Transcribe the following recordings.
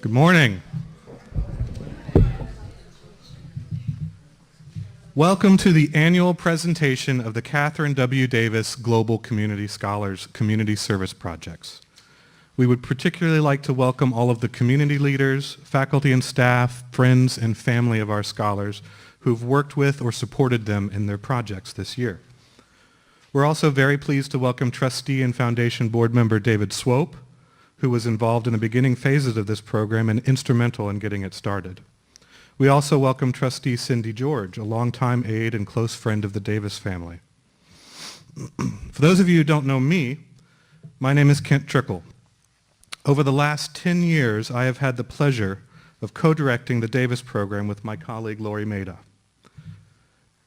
Good morning. Welcome to the annual presentation of the Kathryn W. Davis Global Community Scholars Community Service Projects. We would particularly like to welcome all of the community leaders, faculty and staff, friends and family of our scholars who've worked with or supported them in their projects this year. We're also very pleased to welcome trustee and foundation board member David Swope, who was involved in the beginning phases of this program and instrumental in getting it started. We also welcome trustee Cindy George, a longtime aide and close friend of the Davis family. For those of you who don't know me, my name is Kent Trickle. Over the last 10 years, I have had the pleasure of co-directing the Davis program with my colleague Lori Maida.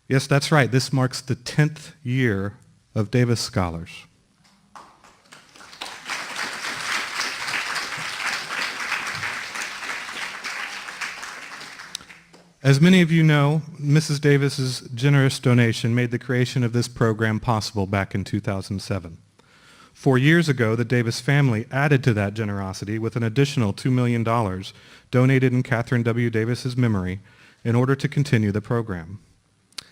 Yes, that's right, this marks the 10th year of Davis Scholars. As many of you know, Mrs. Davis's generous donation made the creation of this program possible back in 2007. 4 years ago, the Davis family added to that generosity with an additional $2 million donated in Kathryn W. Davis's memory in order to continue the program.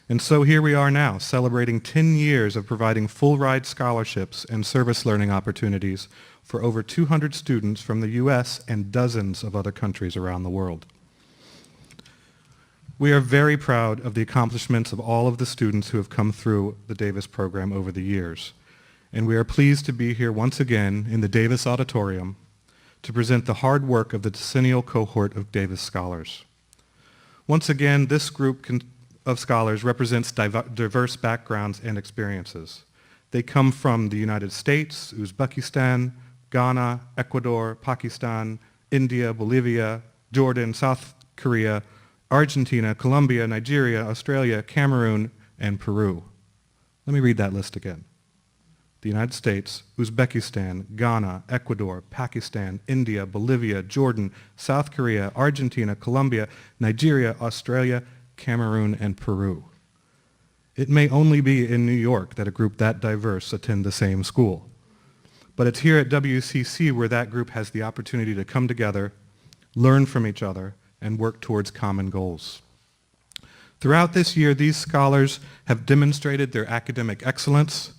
And so here we are now, celebrating 10 years of providing full-ride scholarships and service learning opportunities for over 200 students from the U.S. and dozens of other countries around the world. We are very proud of the accomplishments of all of the students who have come through the Davis program over the years. And we are pleased to be here once again in the Davis Auditorium to present the hard work of the decennial cohort of Davis Scholars. Once again, this group of scholars represents diverse backgrounds and experiences. They come from the United States, Uzbekistan, Ghana, Ecuador, Pakistan, India, Bolivia, Jordan, South Korea, Argentina, Colombia, Nigeria, Australia, Cameroon, and Peru. Let me read that list again. The United States, Uzbekistan, Ghana, Ecuador, Pakistan, India, Bolivia, Jordan, South Korea, Argentina, Colombia, Nigeria, Australia, Cameroon, and Peru. It may only be in New York that a group that diverse attend the same school. But it's here at WCC where that group has the opportunity to come together, learn from each other, and work towards common goals. Throughout this year, these scholars have demonstrated their academic excellence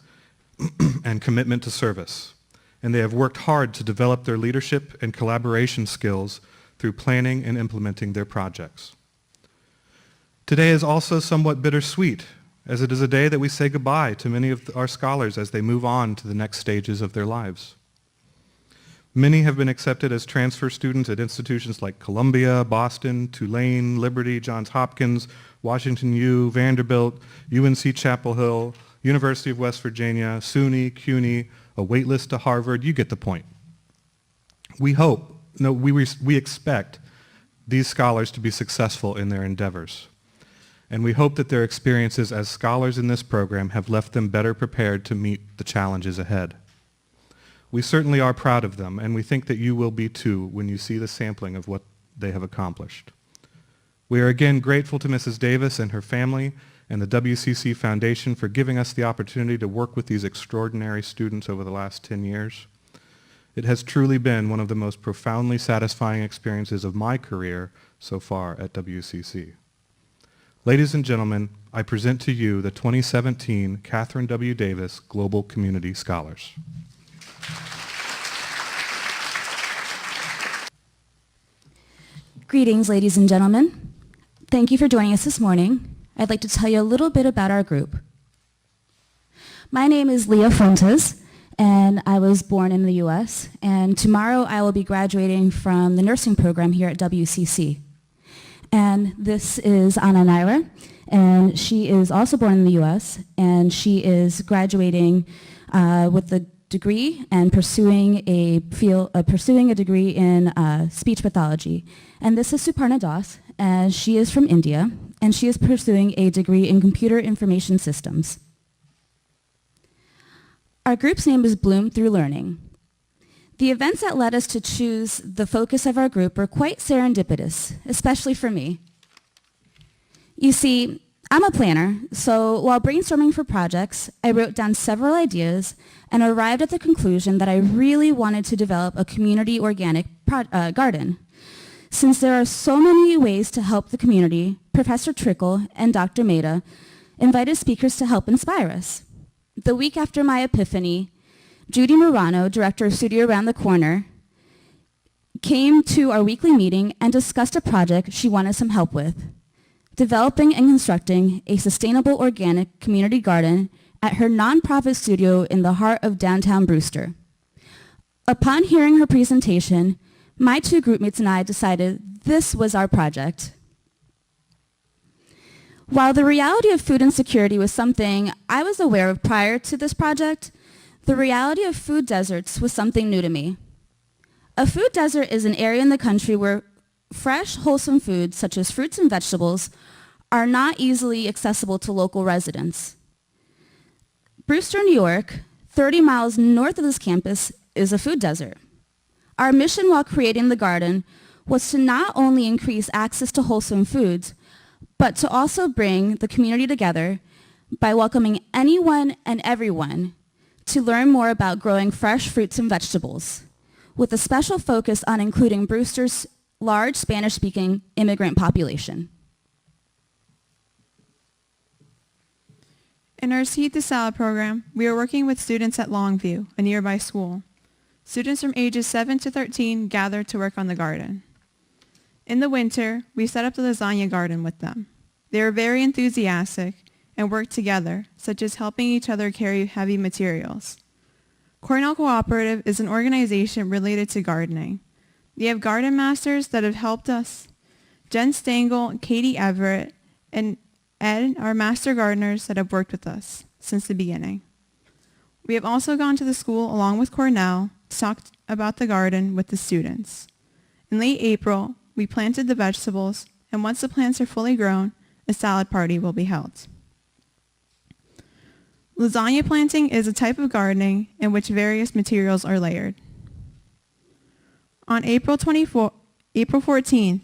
and commitment to service, and they have worked hard to develop their leadership and collaboration skills through planning and implementing their projects. Today is also somewhat bittersweet, as it is a day that we say goodbye to many of our scholars as they move on to the next stages of their lives. Many have been accepted as transfer students at institutions like Columbia, Boston, Tulane, Liberty, Johns Hopkins, Washington U, Vanderbilt, UNC Chapel Hill, University of West Virginia, SUNY, CUNY, a waitlist to Harvard. You get the point. We expect these scholars to be successful in their endeavors. And we hope that their experiences as scholars in this program have left them better prepared to meet the challenges ahead. We certainly are proud of them, and we think that you will be too when you see the sampling of what they have accomplished. We are again grateful to Mrs. Davis and her family and the WCC Foundation for giving us the opportunity to work with these extraordinary students over the last 10 years. It has truly been one of the most profoundly satisfying experiences of my career so far at WCC. Ladies and gentlemen, I present to you the 2017 Kathryn W. Davis Global Community Scholars. Greetings, ladies and gentlemen. Thank you for joining us this morning. I'd like to tell you a little bit about our group. My name is Leah Fuentes, and I was born in the U.S., and tomorrow I will be graduating from the nursing program here at WCC. And this is Anna Naira, and she is also born in the U.S., and she is graduating with the degree and pursuing a degree in speech pathology. And this is Suparna Das, and she is from India, and she is pursuing a degree in computer information systems. Our group's name is Bloom Through Learning. The events that led us to choose the focus of our group were quite serendipitous, especially for me. You see, I'm a planner, so while brainstorming for projects, I wrote down several ideas and arrived at the conclusion that I really wanted to develop a community organic garden. Since there are so many ways to help the community, Professor Trickle and Dr. Maida invited speakers to help inspire us. The week after my epiphany, Judy Morano, director of Studio Around the Corner, came to our weekly meeting and discussed a project she wanted some help with, developing and constructing a sustainable organic community garden at her nonprofit studio in the heart of downtown Brewster. Upon hearing her presentation, my two groupmates and I decided this was our project. While the reality of food insecurity was something I was aware of prior to this project, the reality of food deserts was something new to me. A food desert is an area in the country where fresh, wholesome foods, such as fruits and vegetables, are not easily accessible to local residents. Brewster, New York, 30 miles north of this campus, is a food desert. Our mission while creating the garden was to not only increase access to wholesome foods, but to also bring the community together by welcoming anyone and everyone to learn more about growing fresh fruits and vegetables, with a special focus on including Brewster's large Spanish-speaking immigrant population. In our Seed to Salad program, we are working with students at Longview, a nearby school. Students from ages 7 to 13 gathered to work on the garden. In the winter, we set up the lasagna garden with them. They were very enthusiastic and worked together, such as helping each other carry heavy materials. Cornell Cooperative is an organization related to gardening. They have garden masters that have helped us. Jen Stengel, Katie Everett, and Ed are master gardeners that have worked with us since the beginning. We have also gone to the school along with Cornell to talk about the garden with the students. In late April, we planted the vegetables, and once the plants are fully grown, a salad party will be held. Lasagna planting is a type of gardening in which various materials are layered. On April 14th,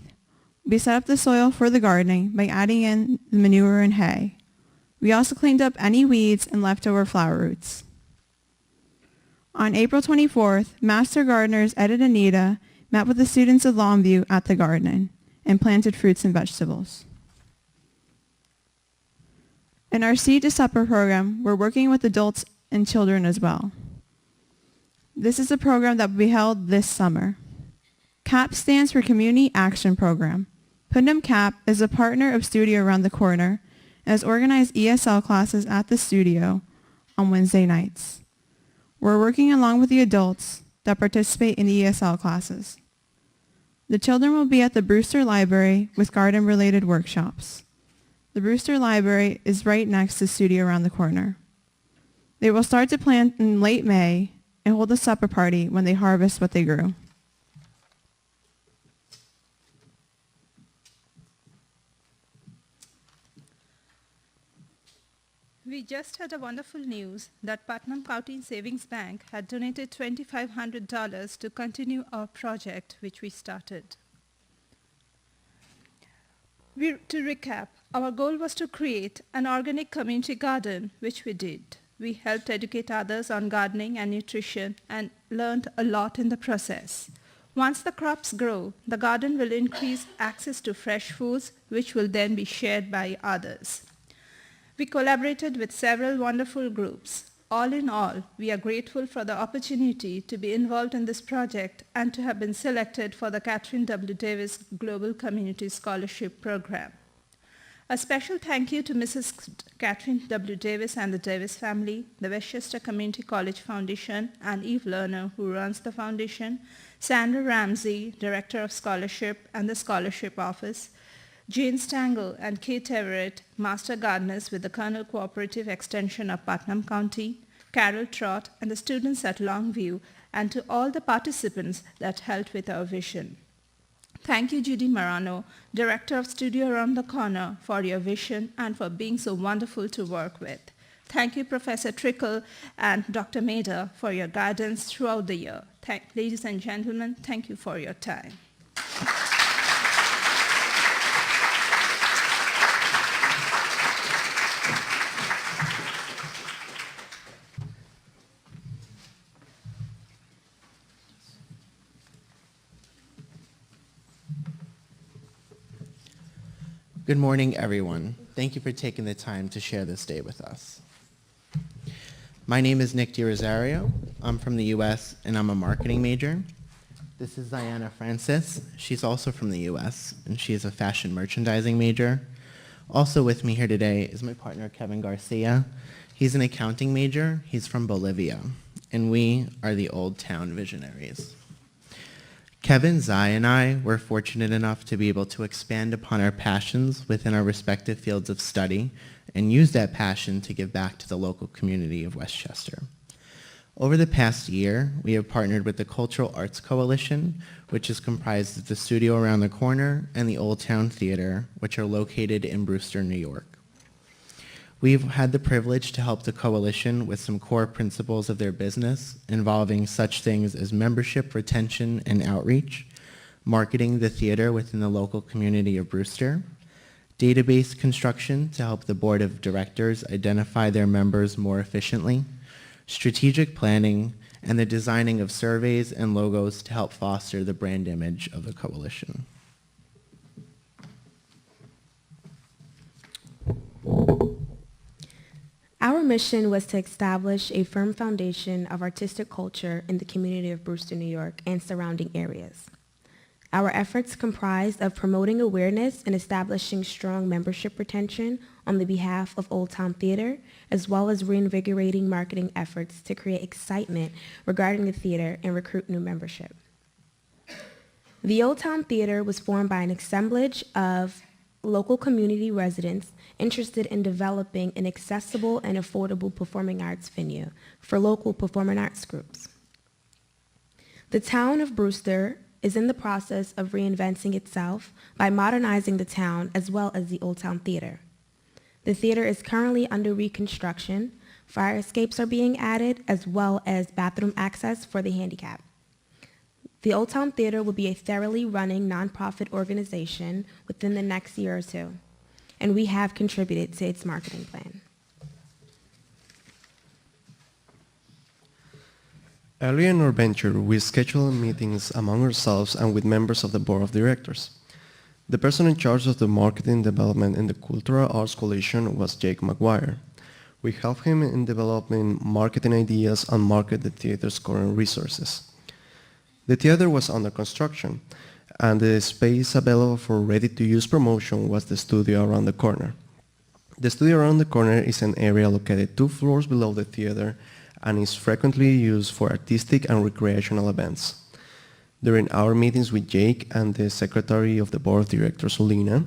we set up the soil for the gardening by adding in the manure and hay. We also cleaned up any weeds and leftover flower roots. On April 24th, Master Gardeners Ed and Anita met with the students of Longview at the garden and planted fruits and vegetables. In our Seed to Supper program, we're working with adults and children as well. This is a program that will be held this summer. CAP stands for Community Action Program. Putnam CAP is a partner of Studio Around the Corner and has organized ESL classes at the studio on Wednesday nights. We're working along with the adults that participate in the ESL classes. The children will be at the Brewster Library with garden-related workshops. The Brewster Library is right next to Studio Around the Corner. They will start to plant in late May and hold a supper party when they harvest what they grew. We just had a wonderful news that Putnam County Savings Bank had donated $2,500 to continue our project, which we started. To recap, our goal was to create an organic community garden, which we did. We helped educate others on gardening and nutrition and learned a lot in the process. Once the crops grow, the garden will increase access to fresh foods, which will then be shared by others. We collaborated with several wonderful groups. All in all, we are grateful for the opportunity to be involved in this project and to have been selected for the Kathryn W. Davis Global Community Scholarship Program. A special thank you to Mrs. Kathryn W. Davis and the Davis family, the Westchester Community College Foundation, and Eve Lerner, who runs the foundation, Sandra Ramsey, Director of Scholarship and the Scholarship Office, Jane Stangl and Kate Everett, Master Gardeners with the Cornell Cooperative Extension of Putnam County, Carol Trott, and the students at Longview, and to all the participants that helped with our vision. Thank you, Judy Morano, Director of Studio Around the Corner, for your vision and for being so wonderful to work with. Thank you, Professor Trickle and Dr. Maida, for your guidance throughout the year. Ladies and gentlemen, thank you for your time. Good morning, everyone. Thank you for taking the time to share this day with us. My name is Nick DiRosario. I'm from the US and I'm a marketing major. This is Diana Francis. She's also from the US and she is a fashion merchandising major. Also with me here today is my partner, Kevin Garcia. He's an accounting major. He's from Bolivia. And we are the Old Town Visionaries. Kevin, Zai, and I were fortunate enough to be able to expand upon our passions within our respective fields of study and use that passion to give back to the local community of Westchester. Over the past year, we have partnered with the Cultural Arts Coalition, which is comprised of the Studio Around the Corner and the Old Town Theater, which are located in Brewster, New York. We've had the privilege to help the coalition with some core principles of their business involving such things as membership, retention, and outreach, marketing the theater within the local community of Brewster, database construction to help the board of directors identify their members more efficiently, strategic planning, and the designing of surveys and logos to help foster the brand image of the coalition. Our mission was to establish a firm foundation of artistic culture in the community of Brewster, New York, and surrounding areas. Our efforts comprised of promoting awareness and establishing strong membership retention on the behalf of Old Town Theater, as well as reinvigorating marketing efforts to create excitement regarding the theater and recruit new membership. The Old Town Theater was formed by an assemblage of local community residents interested in developing an accessible and affordable performing arts venue for local performing arts groups. The town of Brewster is in the process of reinventing itself by modernizing the town as well as the Old Town Theater. The theater is currently under reconstruction. Fire escapes are being added as well as bathroom access for the handicapped. The Old Town Theater will be a thoroughly running nonprofit organization within the next year or two, and we have contributed to its marketing plan. Early in our venture, we scheduled meetings among ourselves and with members of the board of directors. The person in charge of the marketing development in the Cultural Arts Coalition was Jake McGuire. We helped him in developing marketing ideas and market the theater's current resources. The theater was under construction, and the space available for ready-to-use promotion was the studio around the corner. The studio around the corner is an area located 2 floors below the theater and is frequently used for artistic and recreational events. During our meetings with Jake and the secretary of the board of directors, Lena,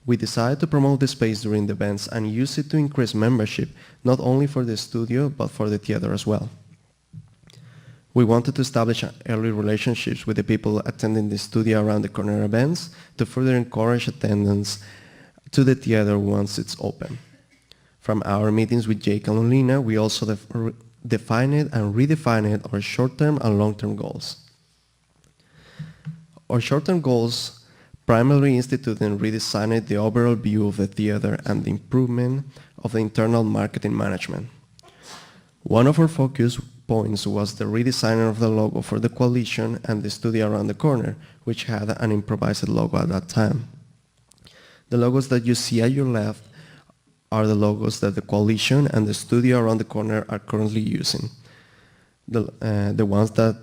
we decided to promote the space during the events and use it to increase membership, not only for the studio, but for the theater as well. We wanted to establish early relationships with the people attending the studio around the corner events to further encourage attendance to the theater once it's open. From our meetings with Jake and Lena, we also defined and redefined our short-term and long-term goals. Our short-term goals primarily instituted and redesigned the overall view of the theater and the improvement of the internal marketing management. One of our focus points was the redesign of the logo for the coalition and the studio around the corner, which had an improvised logo at that time. The logos that you see at your left are the logos that the coalition and the studio around the corner are currently using. The ones that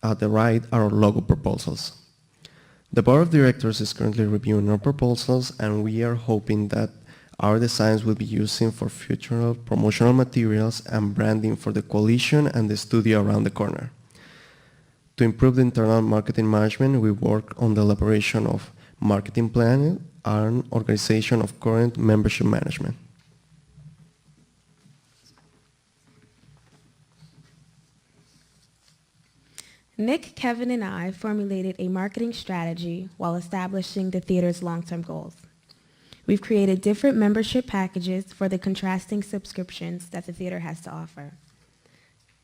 at the right are our logo proposals. The board of directors is currently reviewing our proposals, and we are hoping that our designs will be used for future promotional materials and branding for the coalition and the studio around the corner. To improve the internal marketing management, we work on the elaboration of marketing planning and organization of current membership management. Nick, Kevin, and I formulated a marketing strategy while establishing the theater's long-term goals. We've created different membership packages for the contrasting subscriptions that the theater has to offer.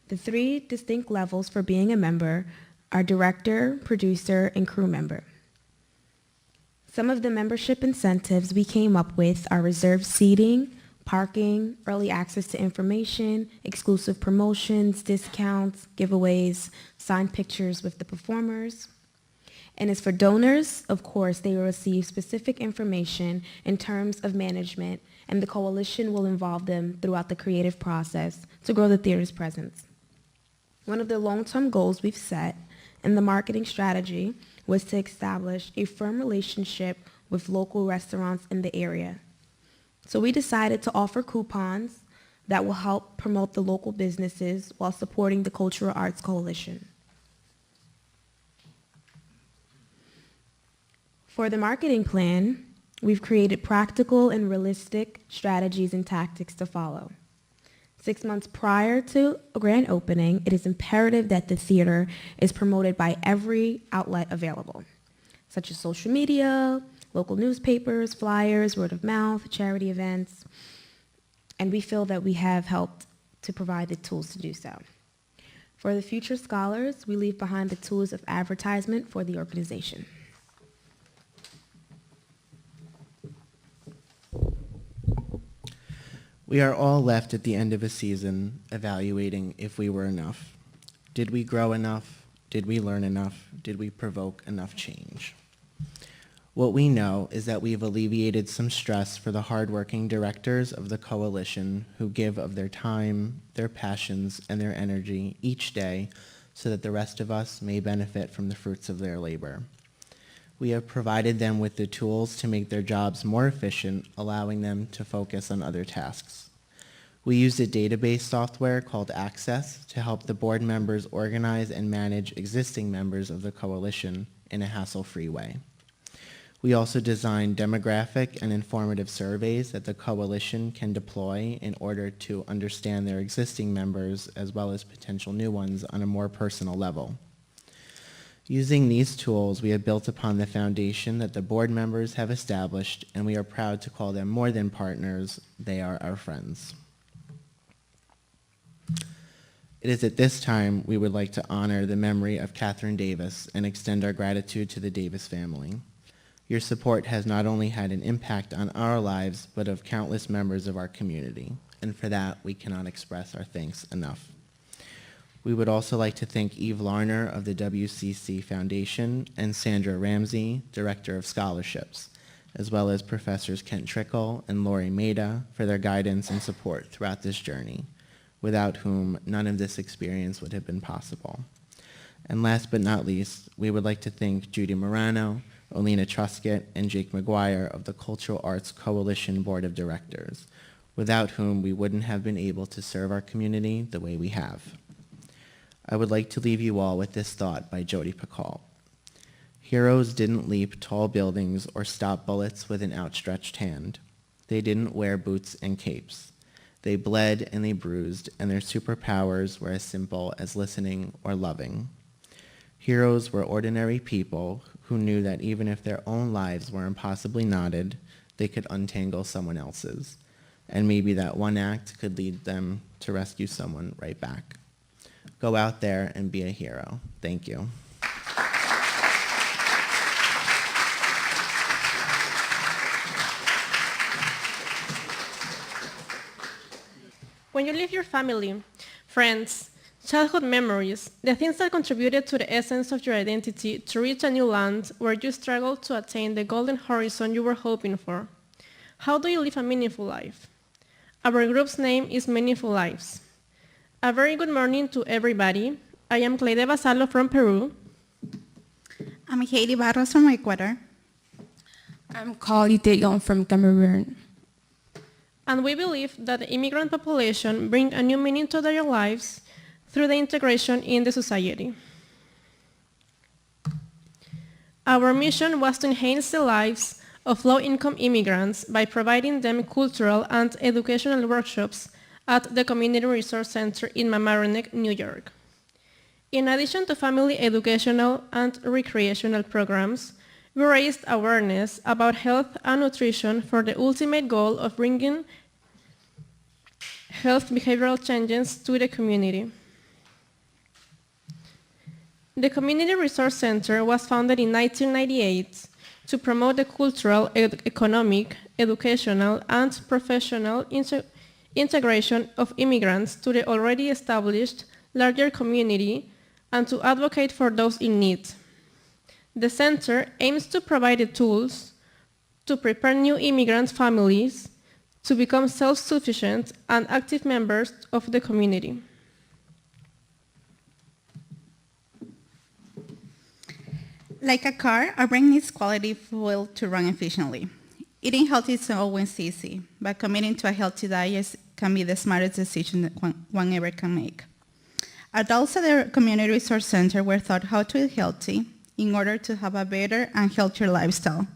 The 3 distinct levels for being a member are director, producer, and crew member. Some of the membership incentives we came up with are reserved seating, parking, early access to information, exclusive promotions, discounts, giveaways, signed pictures with the performers. And as for donors, of course, they will receive specific information in terms of management, and the coalition will involve them throughout the creative process to grow the theater's presence. One of the long-term goals we've set in the marketing strategy was to establish a firm relationship with local restaurants in the area. So we decided to offer coupons that will help promote the local businesses while supporting the Cultural Arts Coalition. For the marketing plan, we've created practical and realistic strategies and tactics to follow. 6 months prior to a grand opening, it is imperative that the theater is promoted by every outlet available, such as social media, local newspapers, flyers, word of mouth, charity events, and we feel that we have helped to provide the tools to do so. For the future scholars, we leave behind the tools of advertisement for the organization. We are all left at the end of a season evaluating if we were enough. Did we grow enough? Did we learn enough? Did we provoke enough change? What we know is that we've alleviated some stress for the hardworking directors of the coalition who give of their time, their passions, and their energy each day so that the rest of us may benefit from the fruits of their labor. We have provided them with the tools to make their jobs more efficient, allowing them to focus on other tasks. We used a database software called Access to help the board members organize and manage existing members of the coalition in a hassle-free way. We also designed demographic and informative surveys that the coalition can deploy in order to understand their existing members as well as potential new ones on a more personal level. Using these tools, we have built upon the foundation that the board members have established, and we are proud to call them more than partners, they are our friends. It is at this time we would like to honor the memory of Kathryn Davis and extend our gratitude to the Davis family. Your support has not only had an impact on our lives, but of countless members of our community, and for that we cannot express our thanks enough. We would also like to thank Eve Larner of the WCC Foundation and Sandra Ramsey, Director of Scholarships, as well as Professors Kent Trickle and Lori Maida for their guidance and support throughout this journey, without whom none of this experience would have been possible. And last but not least, we would like to thank Judy Morano, Olena Truscott, and Jake McGuire of the Cultural Arts Coalition Board of Directors, without whom we wouldn't have been able to serve our community the way we have. I would like to leave you all with this thought by Jodi Picoult. Heroes didn't leap tall buildings or stop bullets with an outstretched hand. They didn't wear boots and capes. They bled and they bruised, and their superpowers were as simple as listening or loving. Heroes were ordinary people who knew that even if their own lives were impossibly knotted, they could untangle someone else's. And maybe that one act could lead them to rescue someone right back. Go out there and be a hero. Thank you. When you leave your family, friends, childhood memories, the things that contributed to the essence of your identity to reach a new land where you struggled to attain the golden horizon you were hoping for, how do you live a meaningful life? Our group's name is Meaningful Lives. A very good morning to everybody. I am Cleide Basalo from Peru. I'm Hailey Barros from Ecuador. I'm Carly Dagon from Cameroon. And we believe that the immigrant population bring a new meaning to their lives through the integration in the society. Our mission was to enhance the lives of low-income immigrants by providing them cultural and educational workshops at the Community Resource Center in Mamaroneck, New York. In addition to family educational and recreational programs, we raised awareness about health and nutrition for the ultimate goal of bringing health behavioral changes to the community. The Community Resource Center was founded in 1998 to promote the cultural, economic, educational, and professional integration of immigrants to the already established larger community and to advocate for those in need. The center aims to provide the tools to prepare new immigrant families to become self-sufficient and active members of the community. Like a car, our brain needs quality fuel to run efficiently. Eating healthy is always easy, but committing to a healthy diet can be the smartest decision that one ever can make. Adults at the Community Resource Center were taught how to eat healthy in order to have a better and healthier lifestyle.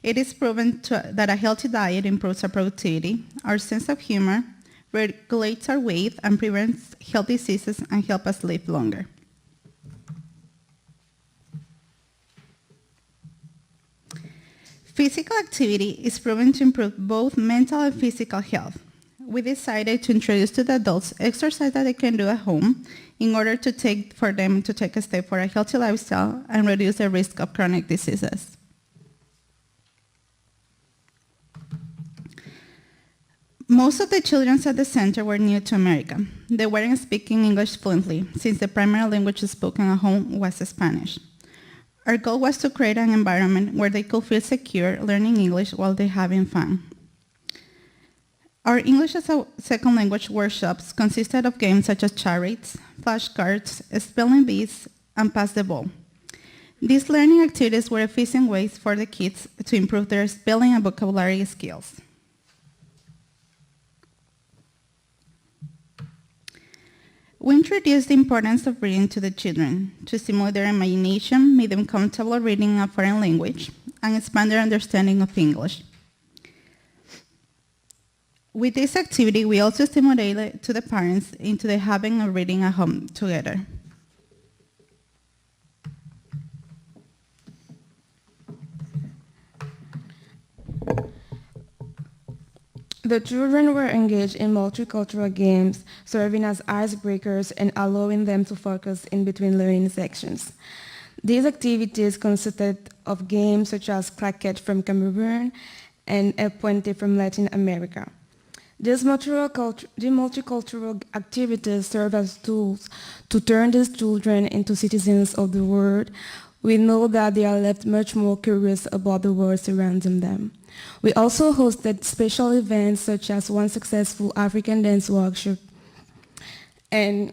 It is proven that a healthy diet improves our productivity, our sense of humor, regulates our weight, and prevents health diseases and helps us live longer. Physical activity is proven to improve both mental and physical health. We decided to introduce to the adults exercise that they can do at home in order for them to take a step for a healthy lifestyle and reduce the risk of chronic diseases. Most of the children at the center were new to America. They weren't speaking English fluently, since the primary language spoken at home was Spanish. Our goal was to create an environment where they could feel secure learning English while they're having fun. Our English as a second language workshops consisted of games such as charades, flashcards, spelling bees, and pass the ball. These learning activities were efficient ways for the kids to improve their spelling and vocabulary skills. We introduced the importance of reading to the children to stimulate their imagination, make them comfortable reading a foreign language, and expand their understanding of English. With this activity, we also stimulated to the parents into the habit of reading at home together. The children were engaged in multicultural games, serving as icebreakers and allowing them to focus in between learning sections. These activities consisted of games such as claquet from Cameroon and El Puente from Latin America. These multicultural activities serve as tools to turn these children into citizens of the world. We know that they are left much more curious about the world surrounding them. We also hosted special events such as one successful African dance workshop and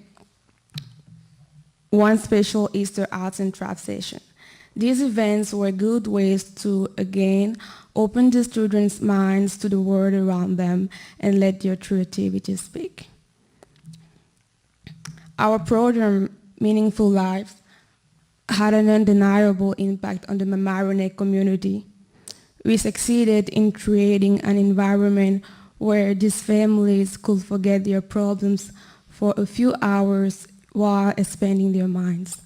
one special Easter arts and craft session. These events were good ways to, again, open these children's minds to the world around them and let their creativity speak. Our program, Meaningful Lives, had an undeniable impact on the Mamaroneck community. We succeeded in creating an environment where these families could forget their problems for a few hours while expanding their minds.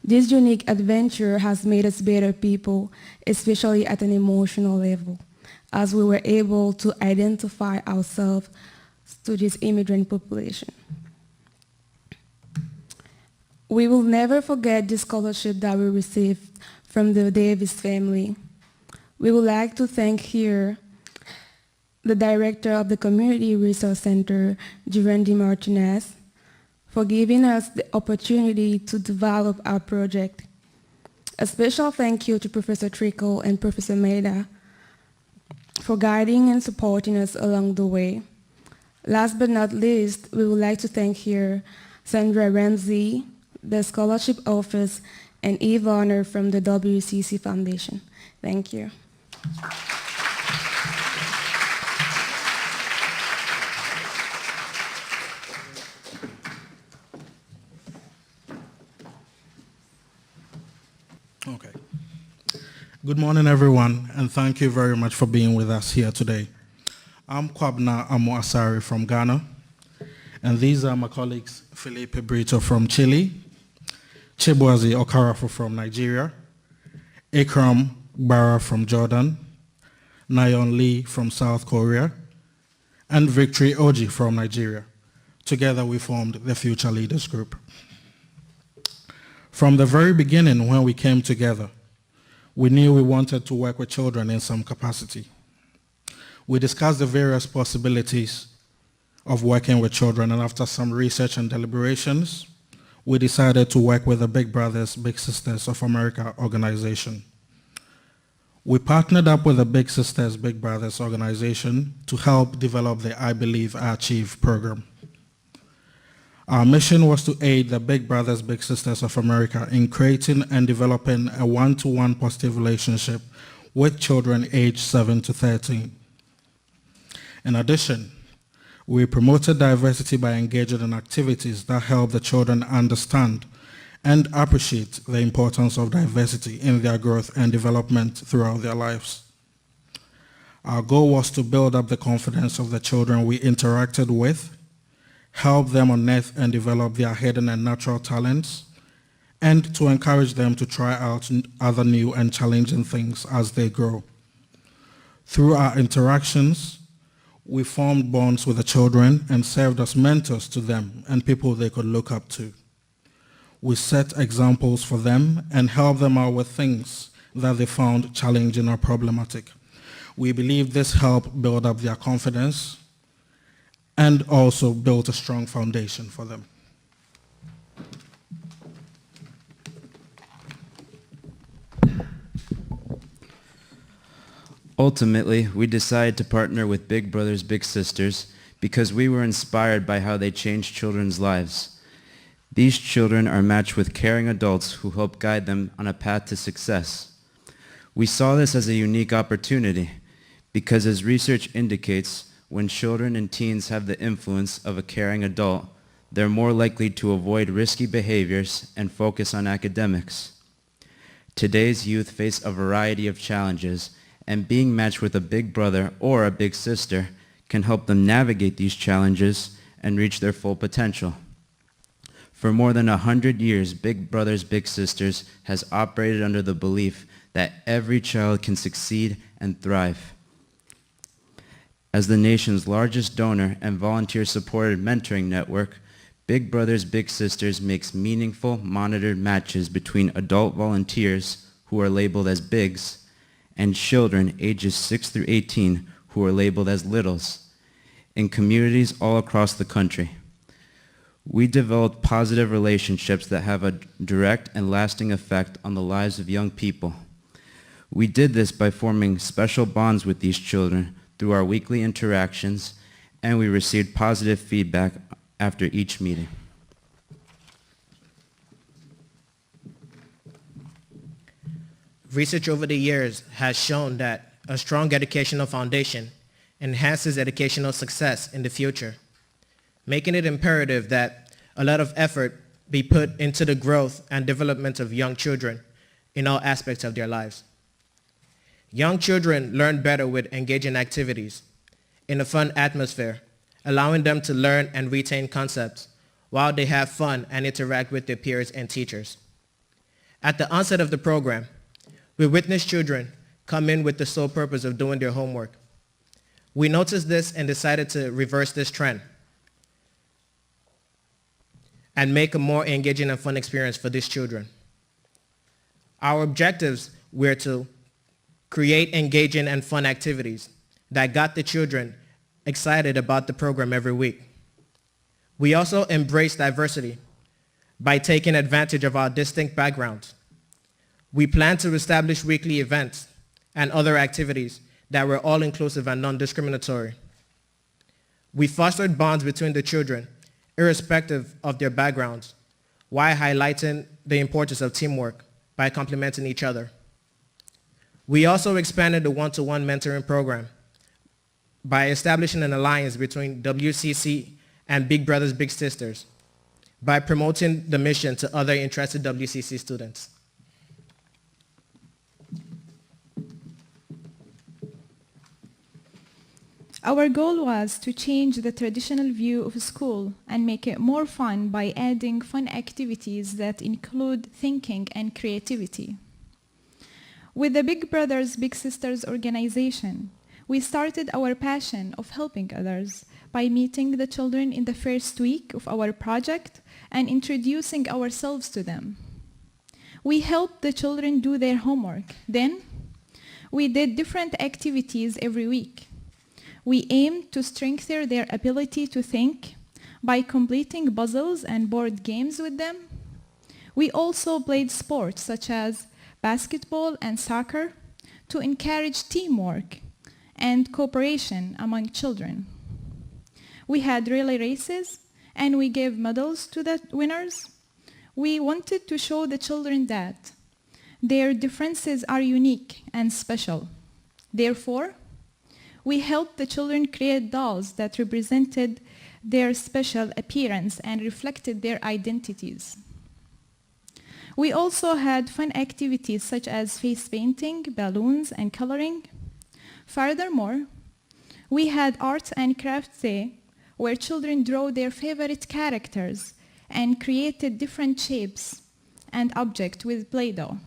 This unique adventure has made us better people, especially at an emotional level, as we were able to identify ourselves to this immigrant population. We will never forget the scholarship that we received from the Davis family. We would like to thank here the director of the Community Resource Center, Durandy Martinez, for giving us the opportunity to develop our project. A special thank you to Professor Trickle and Professor Maida for guiding and supporting us along the way. Last but not least, we would like to thank here Sandra Ramsey, the Scholarship Office, and Eve Warner from the WCC Foundation. Thank you. Okay. Good morning, everyone, and thank you very much for being with us here today. I'm Kwabna Amo Asari from Ghana, and these are my colleagues, Felipe Brito from Chile, Chibuazi Okarafo from Nigeria, Ikram Bara from Jordan, Nayon Lee from South Korea, and Victory Oji from Nigeria. Together we formed the Future Leaders Group. From the very beginning when we came together, we knew we wanted to work with children in some capacity. We discussed the various possibilities of working with children, and after some research and deliberations, we decided to work with the Big Brothers Big Sisters of America organization. We partnered up with the Big Sisters Big Brothers organization to help develop the I Believe I Achieve program. Our mission was to aid the Big Brothers Big Sisters of America in creating and developing a one-to-one positive relationship with children aged 7 to 13. In addition, we promoted diversity by engaging in activities that help the children understand and appreciate the importance of diversity in their growth and development throughout their lives. Our goal was to build up the confidence of the children we interacted with, help them unearth and develop their hidden and natural talents, and to encourage them to try out other new and challenging things as they grow. Through our interactions, we formed bonds with the children and served as mentors to them and people they could look up to. We set examples for them and helped them out with things that they found challenging or problematic. We believe this helped build up their confidence and also built a strong foundation for them. Ultimately, we decided to partner with Big Brothers Big Sisters because we were inspired by how they changed children's lives. These children are matched with caring adults who help guide them on a path to success. We saw this as a unique opportunity because, as research indicates, when children and teens have the influence of a caring adult, they're more likely to avoid risky behaviors and focus on academics. Today's youth face a variety of challenges, and being matched with a big brother or a big sister can help them navigate these challenges and reach their full potential. For more than 100 years, Big Brothers Big Sisters has operated under the belief that every child can succeed and thrive. As the nation's largest donor and volunteer-supported mentoring network, Big Brothers Big Sisters makes meaningful, monitored matches between adult volunteers who are labeled as bigs and children ages 6 through 18 who are labeled as littles in communities all across the country. We developed positive relationships that have a direct and lasting effect on the lives of young people. We did this by forming special bonds with these children through our weekly interactions, and we received positive feedback after each meeting. Research over the years has shown that a strong educational foundation enhances educational success in the future, making it imperative that a lot of effort be put into the growth and development of young children in all aspects of their lives. Young children learn better with engaging activities in a fun atmosphere, allowing them to learn and retain concepts while they have fun and interact with their peers and teachers. At the onset of the program, we witnessed children come in with the sole purpose of doing their homework. We noticed this and decided to reverse this trend and make a more engaging and fun experience for these children. Our objectives were to create engaging and fun activities that got the children excited about the program every week. We also embraced diversity by taking advantage of our distinct backgrounds. We plan to establish weekly events and other activities that were all-inclusive and non-discriminatory. We fostered bonds between the children, irrespective of their backgrounds, while highlighting the importance of teamwork by complementing each other. We also expanded the one-to-one mentoring program by establishing an alliance between WCC and Big Brothers Big Sisters by promoting the mission to other interested WCC students. Our goal was to change the traditional view of school and make it more fun by adding fun activities that include thinking and creativity. With the Big Brothers Big Sisters organization, we started our passion of helping others by meeting the children in the first week of our project and introducing ourselves to them. We helped the children do their homework. Then, we did different activities every week. We aimed to strengthen their ability to think by completing puzzles and board games with them, We also played sports such as basketball and soccer to encourage teamwork and cooperation among children. We had relay races and we gave medals to the winners. We wanted to show the children that their differences are unique and special. Therefore, we helped the children create dolls that represented their special appearance and reflected their identities. We also had fun activities such as face painting, balloons, and coloring. Furthermore, we had art and craft day where children drew their favorite characters and created different shapes and objects with Play-Doh.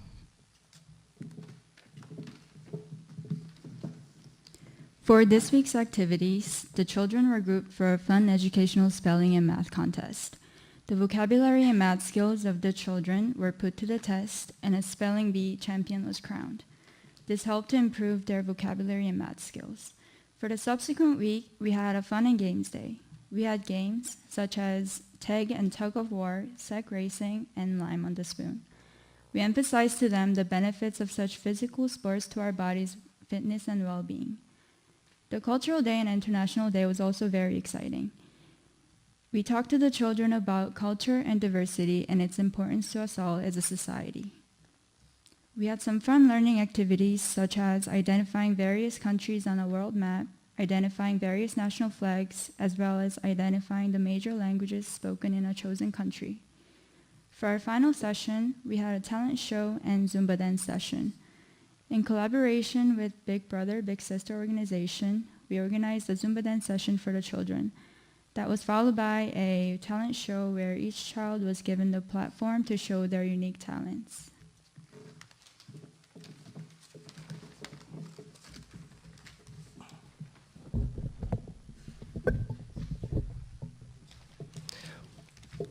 For this week's activities, the children were grouped for a fun educational spelling and math contest. The vocabulary and math skills of the children were put to the test, and a spelling bee champion was crowned. This helped to improve their vocabulary and math skills. For the subsequent week, we had a fun and games day. We had games such as tag and tug of war, sack racing, and lime on the spoon. We emphasized to them the benefits of such physical sports to our bodies' fitness and well-being. The Cultural Day and International Day was also very exciting. We talked to the children about culture and diversity and its importance to us all as a society. We had some fun learning activities such as identifying various countries on a world map, identifying various national flags, as well as identifying the major languages spoken in a chosen country. For our final session, we had a talent show and Zumba dance session. In collaboration with Big Brother, Big Sister organization, we organized a Zumba dance session for the children. That was followed by a talent show where each child was given the platform to show their unique talents.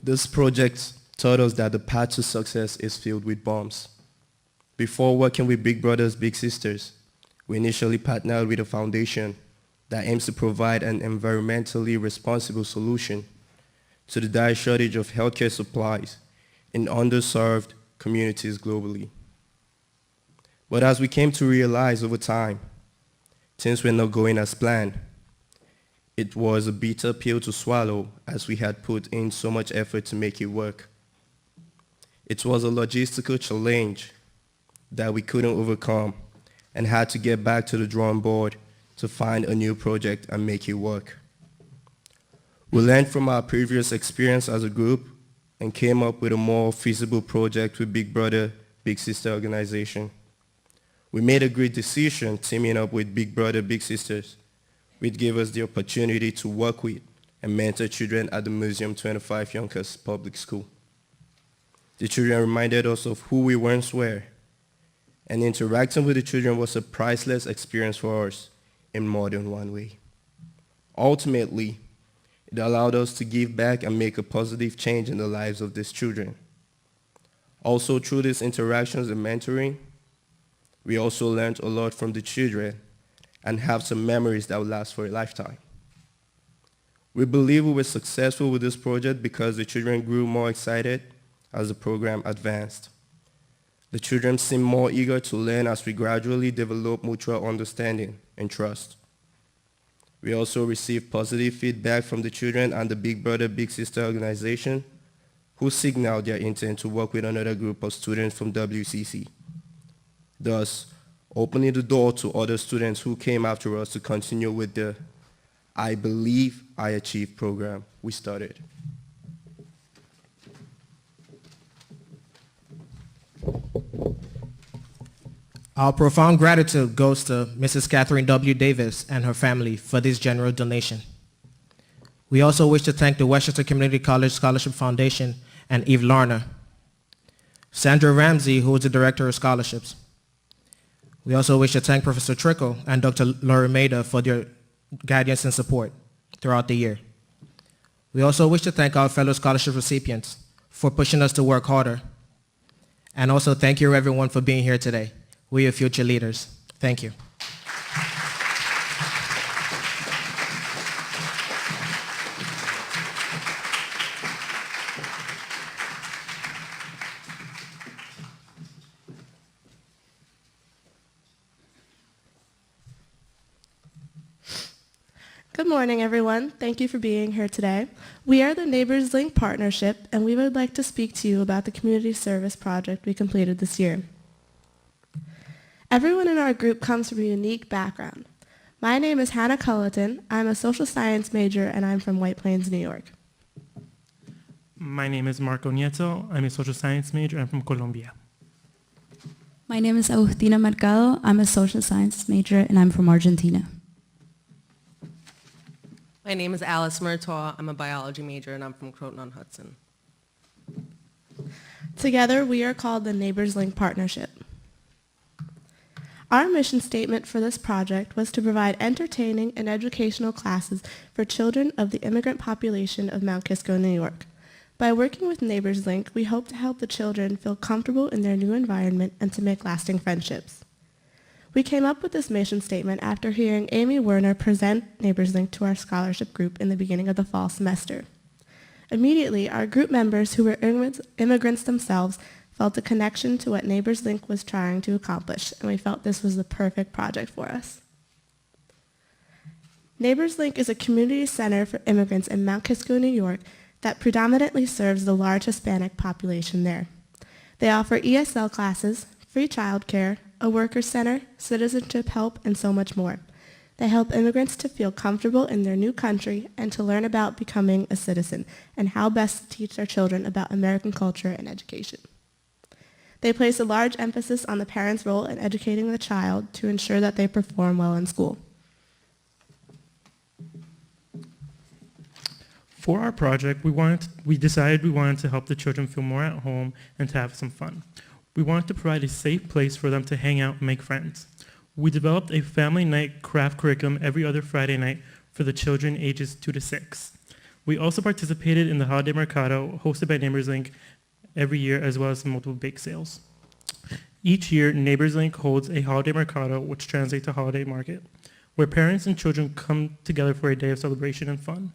This project taught us that the path to success is filled with bumps. Before working with Big Brothers Big Sisters, we initially partnered with a foundation that aims to provide an environmentally responsible solution to the dire shortage of healthcare supplies in underserved communities globally. But as we came to realize over time, things were not going as planned. It was a bitter pill to swallow as we had put in so much effort to make it work. It was a logistical challenge that we couldn't overcome and had to get back to the drawing board to find a new project and make it work. We learned from our previous experience as a group and came up with a more feasible project with Big Brother, Big Sister organization. We made a great decision teaming up with Big Brother, Big Sisters, which gave us the opportunity to work with and mentor children at the Museum 25 Yonkers Public School. The children reminded us of who we once were, and interacting with the children was a priceless experience for us in more than one way. Ultimately, it allowed us to give back and make a positive change in the lives of these children. Also, through these interactions and mentoring, we also learned a lot from the children and have some memories that will last for a lifetime. We believe we were successful with this project because the children grew more excited as the program advanced. The children seemed more eager to learn as we gradually developed mutual understanding and trust. We also received positive feedback from the children and the Big Brother Big Sister organization, who signaled their intent to work with another group of students from WCC, thus opening the door to other students who came after us to continue with the I Believe I Achieve program we started. Our profound gratitude goes to Mrs. Kathryn W. Davis and her family for this generous donation. We also wish to thank the Westchester Community College Scholarship Foundation and Eve Larner, Sandra Ramsey, who is the Director of Scholarships. We also wish to thank Professor Trickle and Dr. Laura Maida for their guidance and support throughout the year. We also wish to thank our fellow scholarship recipients for pushing us to work harder. And also thank you everyone for being here today. We are future leaders. Thank you. Good morning, everyone. Thank you for being here today. We are the Neighbors Link Partnership, and we would like to speak to you about the community service project we completed this year. Everyone in our group comes from a unique background. My name is Hannah Culleton. I'm a social science major, and I'm from White Plains, New York. My name is Marco Nieto. I'm a social science major. I'm from Colombia. My name is Agustina Mercado. I'm a social science major, and I'm from Argentina. My name is Alice Murtaugh. I'm a biology major, and I'm from Croton-on-Hudson. Together, we are called the Neighbors Link Partnership. Our mission statement for this project was to provide entertaining and educational classes for children of the immigrant population of Mount Kisco, New York. By working with Neighbors Link, we hope to help the children feel comfortable in their new environment and to make lasting friendships. We came up with this mission statement after hearing Amy Werner present Neighbors Link to our scholarship group in the beginning of the fall semester. Immediately, our group members who were immigrants themselves felt a connection to what Neighbors Link was trying to accomplish, and we felt this was the perfect project for us. Neighbors Link is a community center for immigrants in Mount Kisco, New York that predominantly serves the large Hispanic population there. They offer ESL classes, free childcare, a worker center, citizenship help, and so much more. They help immigrants to feel comfortable in their new country and to learn about becoming a citizen and how best to teach their children about American culture and education. They place a large emphasis on the parent's role in educating the child to ensure that they perform well in school. For our project, we decided we wanted to help the children feel more at home and to have some fun. We wanted to provide a safe place for them to hang out and make friends. We developed a family night craft curriculum every other Friday night for the children ages 2 to 6. We also participated in the Holiday Mercado hosted by Neighbors Link every year, as well as multiple bake sales. Each year, Neighbors Link holds a Holiday Mercado, which translates to holiday market, where parents and children come together for a day of celebration and fun.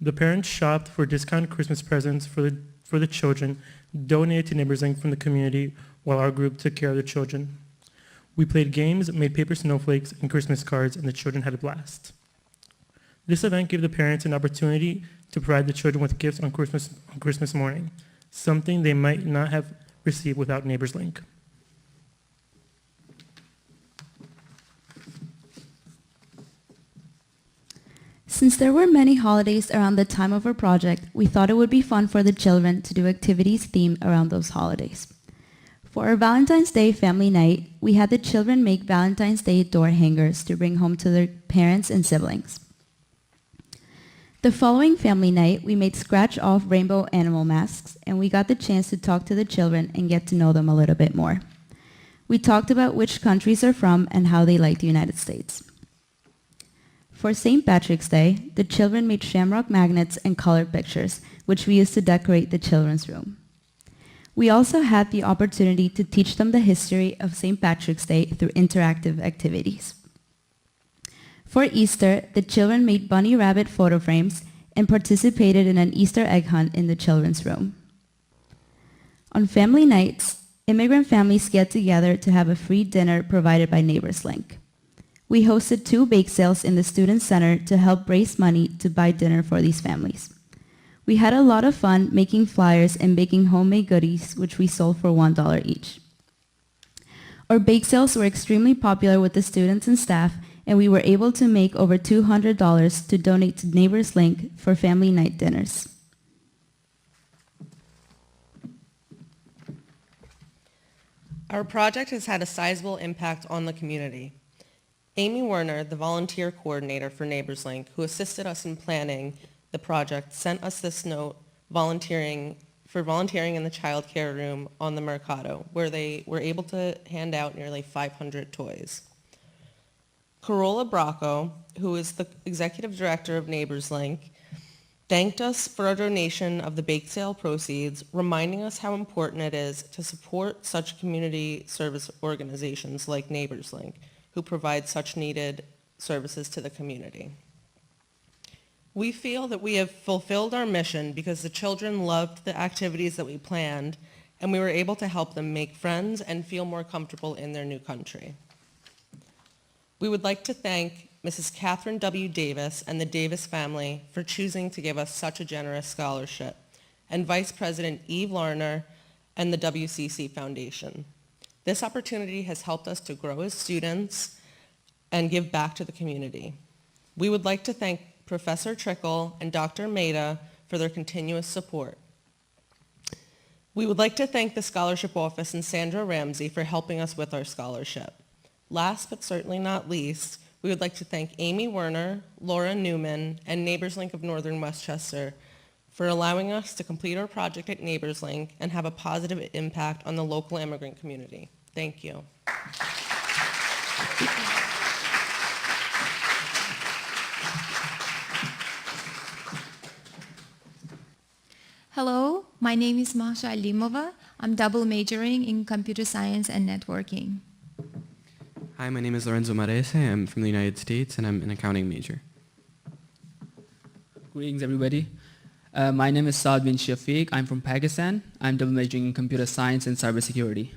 The parents shopped for discounted Christmas presents for the children, donated to Neighbors Link from the community, while our group took care of the children. We played games, made paper snowflakes and Christmas cards, and the children had a blast. This event gave the parents an opportunity to provide the children with gifts on Christmas morning, something they might not have received without Neighbors Link. Since there were many holidays around the time of our project, we thought it would be fun for the children to do activities themed around those holidays. For our Valentine's Day family night, we had the children make Valentine's Day door hangers to bring home to their parents and siblings. The following family night, we made scratch-off rainbow animal masks, and we got the chance to talk to the children and get to know them a little bit more. We talked about which countries they're from and how they like the United States. For St. Patrick's Day, the children made shamrock magnets and colored pictures, which we used to decorate the children's room. We also had the opportunity to teach them the history of St. Patrick's Day through interactive activities. For Easter, the children made bunny rabbit photo frames and participated in an Easter egg hunt in the children's room. On family nights, immigrant families get together to have a free dinner provided by Neighbors Link. We hosted 2 bake sales in the Student Center to help raise money to buy dinner for these families. We had a lot of fun making flyers and baking homemade goodies, which we sold for $1 each. Our bake sales were extremely popular with the students and staff, and we were able to make over $200 to donate to Neighbors Link for family night dinners. Our project has had a sizable impact on the community. Amy Werner, the volunteer coordinator for Neighbors Link, who assisted us in planning the project, sent us this note volunteering in the child care room on the Mercado, where they were able to hand out nearly 500 toys. Carola Bracco, who is the executive director of Neighbors Link, thanked us for our donation of the bake sale proceeds, reminding us how important it is to support such community service organizations like Neighbors Link, who provide such needed services to the community. We feel that we have fulfilled our mission because the children loved the activities that we planned, and we were able to help them make friends and feel more comfortable in their new country. We would like to thank Mrs. Kathryn W. Davis, and the Davis family for choosing to give us such a generous scholarship, and Vice President Eve Larner and the WCC Foundation. This opportunity has helped us to grow as students and give back to the community. We would like to thank Professor Trickle and Dr. Maida for their continuous support. We would like to thank the Scholarship Office and Sandra Ramsey for helping us with our scholarship. Last but certainly not least, we would like to thank Amy Werner, Laura Newman, and NeighborsLink of Northern Westchester for allowing us to complete our project at NeighborsLink and have a positive impact on the local immigrant community. Thank you. Hello, my name is Masha Alimova. I'm double majoring in computer science and networking. Hi, my name is Lorenzo Marese. I'm from the United States and I'm an accounting major. Greetings, everybody. My name is Saad bin Shafiq. I'm from Pakistan. I'm double majoring in computer science and cybersecurity.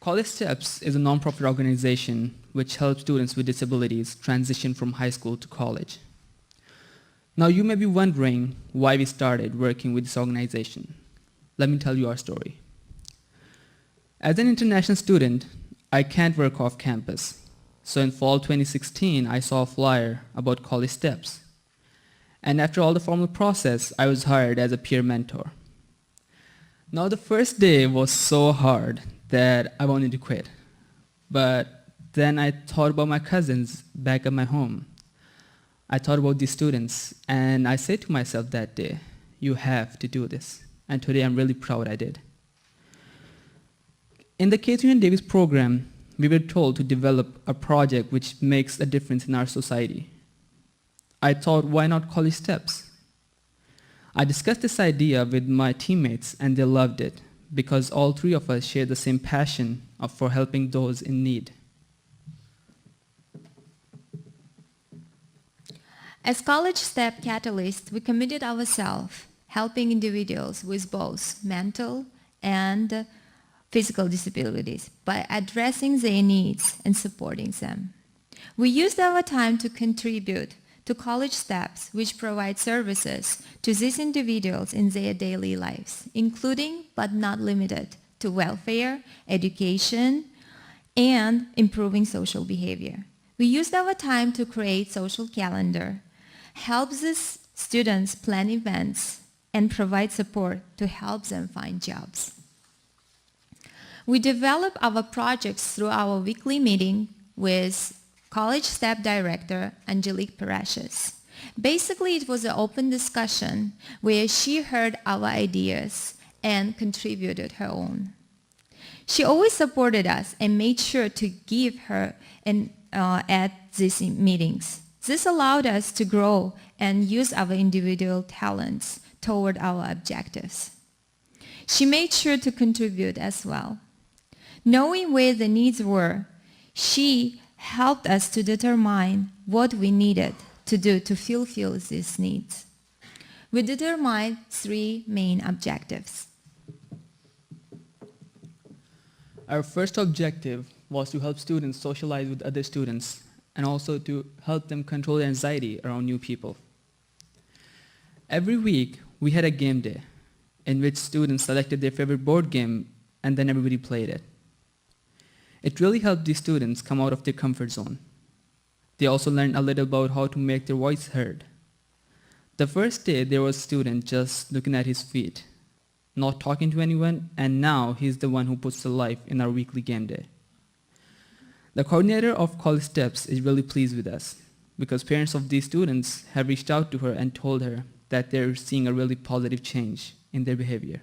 College Steps is a non-profit organization which helps students with disabilities transition from high school to college. Now you may be wondering why we started working with this organization. Let me tell you our story. As an international student, I can't work off campus. So in fall 2016, I saw a flyer about College Steps. And after all the formal process, I was hired as a peer mentor. Now the first day was so hard that I wanted to quit. But then I thought about my cousins back at my home. I thought about these students, and I said to myself that day, you have to do this. And today I'm really proud I did. In the Kathryn Davis program, we were told to develop a project which makes a difference in our society. I thought, why not College Steps? I discussed this idea with my teammates, and they loved it because all three of us share the same passion for helping those in need. As College Step Catalyst, we committed ourselves helping individuals with both mental and physical disabilities by addressing their needs and supporting them. We used our time to contribute to College Steps, which provide services to these individuals in their daily lives, including but not limited to welfare, education, and improving social behavior. We used our time to create social calendar, help these students plan events, and provide support to help them find jobs. We develop our projects through our weekly meeting with College Step Director Angelique Parashas. Basically, it was an open discussion where she heard our ideas and contributed her own. She always supported us and made sure to give her at these meetings. This allowed us to grow and use our individual talents toward our objectives. She made sure to contribute as well. Knowing where the needs were, she helped us to determine what we needed to do to fulfill these needs. We determined 3 main objectives. Our first objective was to help students socialize with other students and also to help them control their anxiety around new people. Every week, we had a game day in which students selected their favorite board game and then everybody played it. It really helped these students come out of their comfort zone. They also learned a little about how to make their voice heard. The first day, there was a student just looking at his feet, not talking to anyone, and now he's the one who puts the life in our weekly game day. The coordinator of College Steps is really pleased with us because parents of these students have reached out to her and told her that they're seeing a really positive change in their behavior.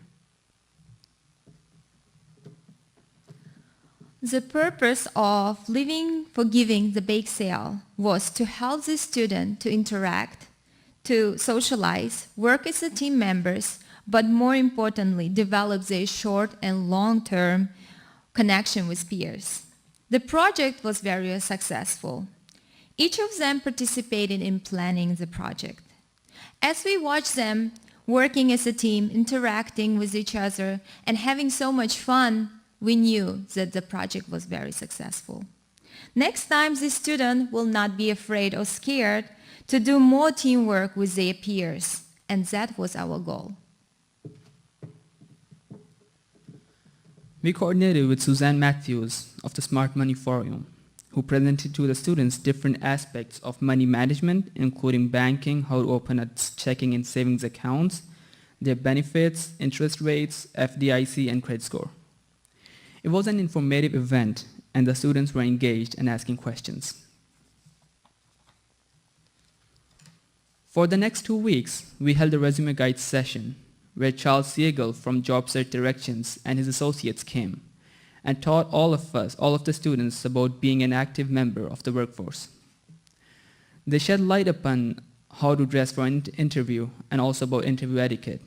The purpose of Living for Giving the bake sale was to help the student to interact, to socialize, work as a team members, but more importantly, develop their short and long-term connection with peers. The project was very successful. Each of them participated in planning the project. As we watched them working as a team, interacting with each other, and having so much fun, we knew that the project was very successful. Next time, the student will not be afraid or scared to do more teamwork with their peers. And that was our goal. We coordinated with Suzanne Matthews of the Smart Money Forum, who presented to the students different aspects of money management, including banking, how to open a checking and savings accounts, their benefits, interest rates, FDIC, and credit score. It was an informative event, and the students were engaged and asking questions. For the next 2 weeks, we held a resume guide session where Charles Siegel from Job Search Directions and his associates came and taught all of the students about being an active member of the workforce. They shed light upon how to dress for an interview and also about interview etiquette.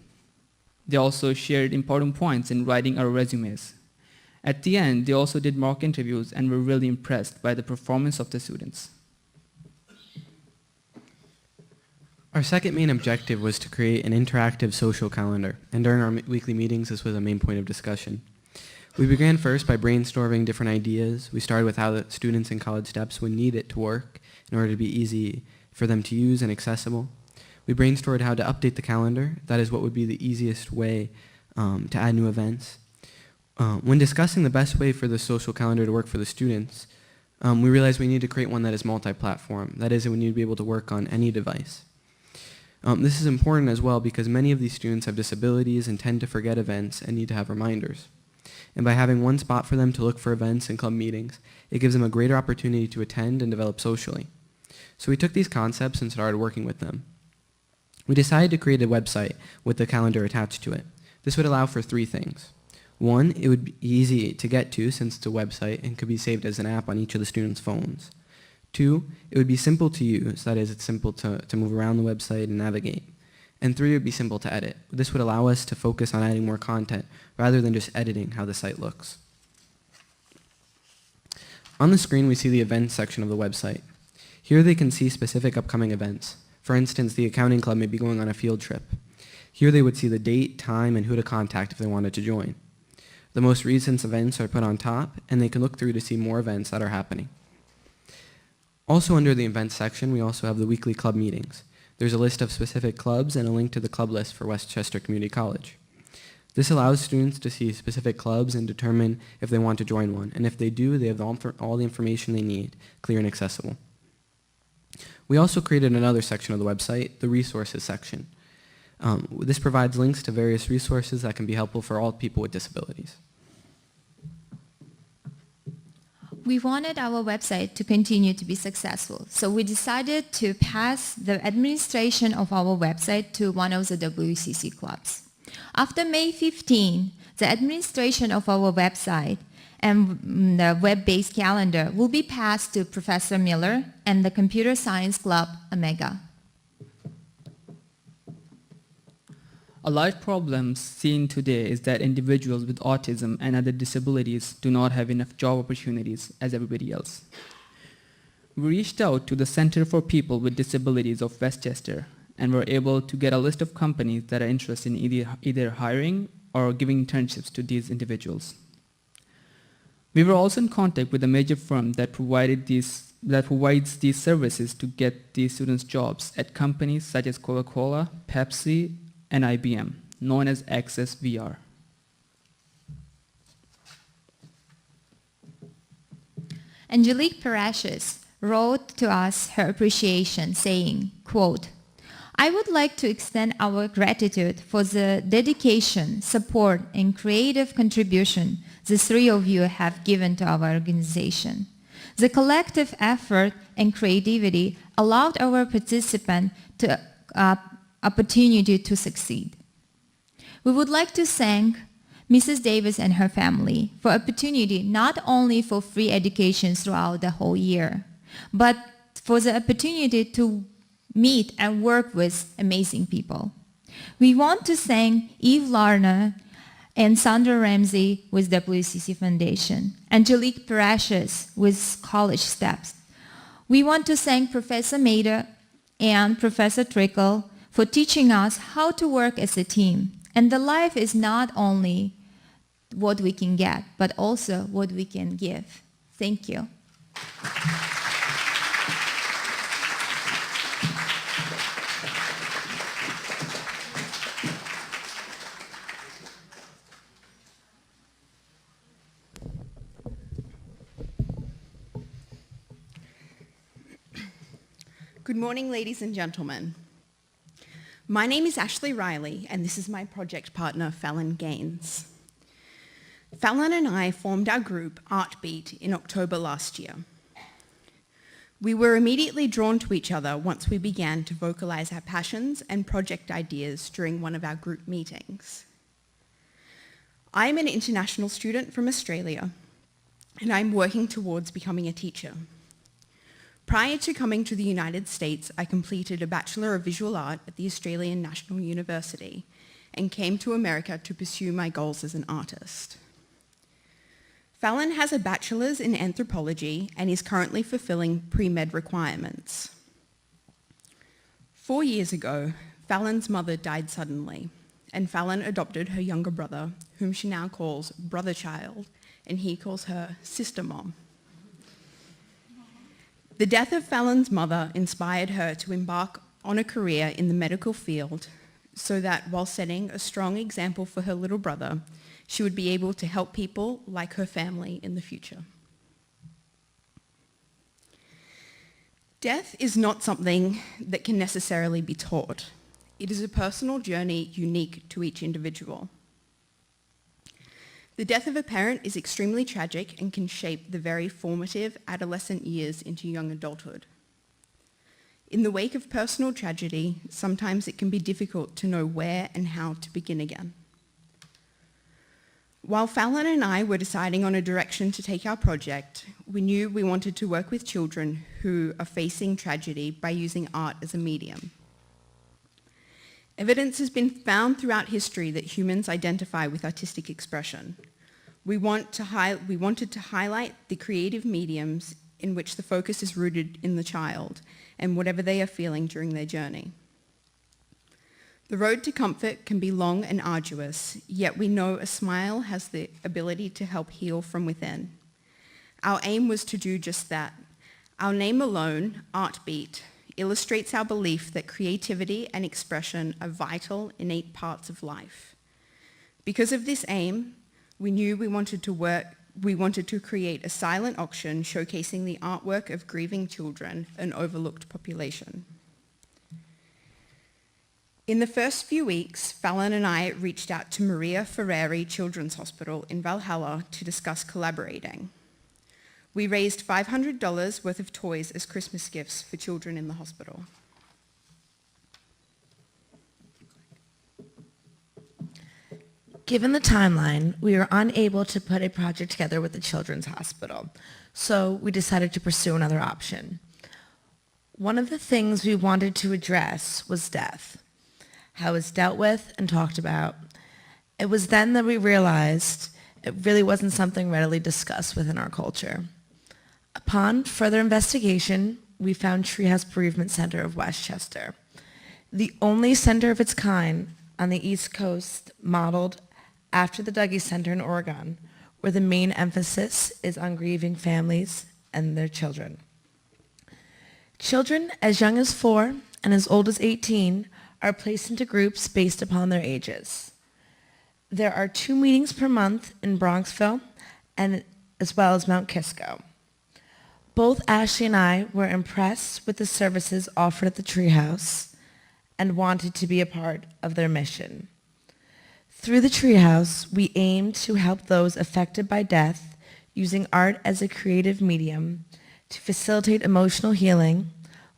They also shared important points in writing our resumes. At the end, they also did mock interviews and were really impressed by the performance of the students. Our second main objective was to create an interactive social calendar, and during our weekly meetings, this was a main point of discussion. We began first by brainstorming different ideas. We started with how the students in College Steps would need it to work in order to be easy for them to use and accessible. We brainstormed how to update the calendar. That is what would be the easiest way to add new events. When discussing the best way for the social calendar to work for the students, we realized we need to create one that is multi-platform. That is, it would need to be able to work on any device. This is important as well because many of these students have disabilities and tend to forget events and need to have reminders. And by having one spot for them to look for events and club meetings, it gives them a greater opportunity to attend and develop socially. So we took these concepts and started working with them. We decided to create a website with the calendar attached to it. This would allow for 3 things. 1, it would be easy to get to since it's a website and could be saved as an app on each of the students' phones. 2, it would be simple to use, that is, it's simple to move around the website and navigate. And 3, it would be simple to edit. This would allow us to focus on adding more content rather than just editing how the site looks. On the screen, we see the events section of the website. Here they can see specific upcoming events. For instance, the accounting club may be going on a field trip. Here they would see the date, time, and who to contact if they wanted to join. The most recent events are put on top, and they can look through to see more events that are happening. Also under the events section, we also have the weekly club meetings. There's a list of specific clubs and a link to the club list for Westchester Community College. This allows students to see specific clubs and determine if they want to join one, and if they do, they have all the information they need, clear and accessible. We also created another section of the website, the resources section. This provides links to various resources that can be helpful for all people with disabilities. We wanted our website to continue to be successful, so we decided to pass the administration of our website to one of the WCC clubs. After May 15, the administration of our website and the web-based calendar will be passed to Professor Miller and the Computer Science Club, Omega. A large problem seen today is that individuals with autism and other disabilities do not have enough job opportunities as everybody else. We reached out to the Center for People with Disabilities of Westchester and were able to get a list of companies that are interested in either hiring or giving internships to these individuals. We were also in contact with a major firm that provides these services to get these students jobs at companies such as Coca-Cola, Pepsi, and IBM, known as Access VR. Angelique Parashis wrote to us her appreciation, saying, quote, "I would like to extend our gratitude for the dedication, support, and creative contribution the 3 of you have given to our organization. The collective effort and creativity allowed our participants to opportunity to succeed. We would like to thank Mrs. Davis and her family for opportunity not only for free education throughout the whole year, but for the opportunity to meet and work with amazing people. We want to thank Eve Larner and Sandra Ramsey with WCC Foundation, Angelique Parashis with College Steps. We want to thank Professor Mader and Professor Trickle for teaching us how to work as a team. And the life is not only what we can get, but also what we can give. Thank you. Good morning, ladies and gentlemen. My name is Ashley Riley, and this is my project partner, Fallon Gaines. Fallon and I formed our group, Artbeat, in October last year. We were immediately drawn to each other once we began to vocalize our passions and project ideas during one of our group meetings. I am an international student from Australia, and I'm working towards becoming a teacher. Prior to coming to the United States, I completed a Bachelor of Visual Art at the Australian National University and came to America to pursue my goals as an artist. Fallon has a bachelor's in anthropology and is currently fulfilling pre-med requirements. 4 years ago, Fallon's mother died suddenly, and Fallon adopted her younger brother, whom she now calls brother child, and he calls her sister mom. The death of Fallon's mother inspired her to embark on a career in the medical field so that while setting a strong example for her little brother, she would be able to help people like her family in the future. Death is not something that can necessarily be taught. It is a personal journey unique to each individual. The death of a parent is extremely tragic and can shape the very formative adolescent years into young adulthood. In the wake of personal tragedy, sometimes it can be difficult to know where and how to begin again. While Fallon and I were deciding on a direction to take our project, we knew we wanted to work with children who are facing tragedy by using art as a medium. Evidence has been found throughout history that humans identify with artistic expression. We wanted to highlight the creative mediums in which the focus is rooted in the child and whatever they are feeling during their journey. The road to comfort can be long and arduous, yet we know a smile has the ability to help heal from within. Our aim was to do just that. Our name alone, Artbeat, illustrates our belief that creativity and expression are vital, innate parts of life. Because of this aim, we knew we wanted to create a silent auction showcasing the artwork of grieving children, an overlooked population. In the first few weeks, Fallon and I reached out to Maria Ferrari Children's Hospital in Valhalla to discuss collaborating. We raised $500 worth of toys as Christmas gifts for children in the hospital. Given the timeline, we were unable to put a project together with the Children's Hospital, so we decided to pursue another option. One of the things we wanted to address was death, how it's dealt with and talked about. It was then that we realized it really wasn't something readily discussed within our culture. Upon further investigation, we found Treehouse Bereavement Center of Westchester, the only center of its kind on the East Coast modeled after the Dougy Center in Oregon, where the main emphasis is on grieving families and their children. Children as young as 4 and as old as 18 are placed into groups based upon their ages. There are 2 meetings per month in Bronxville and as well as Mount Kisco. Both Ashley and I were impressed with the services offered at the Treehouse and wanted to be a part of their mission. Through the Treehouse, we aim to help those affected by death using art as a creative medium to facilitate emotional healing